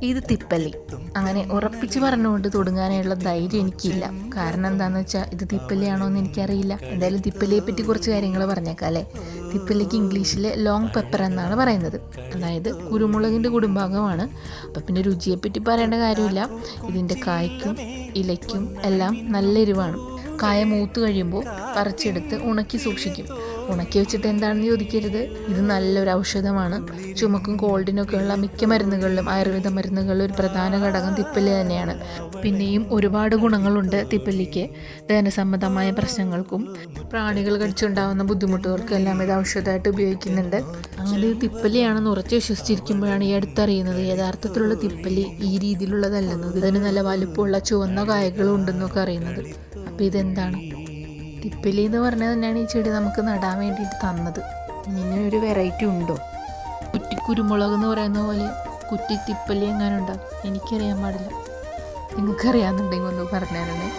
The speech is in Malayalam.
ഇത് തിപ്പല്ലി. അങ്ങനെ ഉറപ്പിച്ച് പറഞ്ഞുകൊണ്ട് തുടങ്ങാനുള്ള ധൈര്യം എനിക്കില്ല. കാരണം എന്താണെന്ന് വെച്ചാൽ ഇത് തിപ്പല്ലിയാണോ എന്ന് എനിക്കറിയില്ല. എന്തായാലും തിപ്പല്ലിയെ പറ്റി കുറച്ച് കാര്യങ്ങൾ പറഞ്ഞേക്കാം അല്ലേ. തിപ്പല്ലിക്ക് ഇംഗ്ലീഷിൽ ലോങ് പെപ്പർ എന്നാണ് പറയുന്നത്. അതായത് കുരുമുളകിൻ്റെ കുടുംബാംഗമാണ്. അപ്പം പിന്നെ രുചിയെപ്പറ്റി പറയേണ്ട കാര്യമില്ല. ഇതിൻ്റെ കായ്ക്കും ഇലയ്ക്കും എല്ലാം നല്ല എരിവാണ്. കായ മൂത്ത് കഴിയുമ്പോൾ പറിച്ചെടുത്ത് ഉണക്കി സൂക്ഷിക്കും. ഉണക്കി വെച്ചിട്ട് എന്താണെന്ന് ചോദിക്കരുത്, ഇത് നല്ലൊരു ഔഷധമാണ്. ചുമക്കും കോൾഡിനൊക്കെ ഉള്ള മിക്ക മരുന്നുകളിലും ആയുർവേദ മരുന്നുകളിൽ ഒരു പ്രധാന ഘടകം തിപ്പല്ലി തന്നെയാണ്. പിന്നെയും ഒരുപാട് ഗുണങ്ങളുണ്ട് തിപ്പല്ലിക്ക്. ദഹനസംബന്ധമായ പ്രശ്നങ്ങൾക്കും പ്രാണികൾ കടിച്ചുണ്ടാകുന്ന ബുദ്ധിമുട്ടുകൾക്കും എല്ലാം ഇത് ഔഷധമായിട്ട് ഉപയോഗിക്കുന്നുണ്ട്. അങ്ങനെ ഇത് തിപ്പല്ലിയാണെന്ന് ഉറച്ചു വിശ്വസിച്ചിരിക്കുമ്പോഴാണ് ഈ അടുത്തറിയുന്നത് യഥാർത്ഥത്തിലുള്ള തിപ്പല്ലി ഈ രീതിയിലുള്ളതല്ലെന്നത്. ഇതിന് നല്ല വലുപ്പമുള്ള ചുവന്ന കായകളും ഉണ്ടെന്നൊക്കെ അറിയുന്നത്. അപ്പോൾ ഇതെന്താണ്? തിപ്പല്ലി എന്ന് പറഞ്ഞാൽ തന്നെയാണ് ഈ ചെടി നമുക്ക് നടാൻ വേണ്ടിയിട്ട് തന്നത്. ഇങ്ങനെ ഒരു വെറൈറ്റി ഉണ്ടോ? കുറ്റി കുരുമുളക് എന്ന് പറയുന്ന പോലെ കുറ്റി തിപ്പല്ലി എങ്ങാനും ഉണ്ടാകും? എനിക്കറിയാൻ പാടില്ല. നിങ്ങൾക്കറിയാമെന്നുണ്ടെങ്കിൽ ഒന്ന് പറഞ്ഞു തരണേ.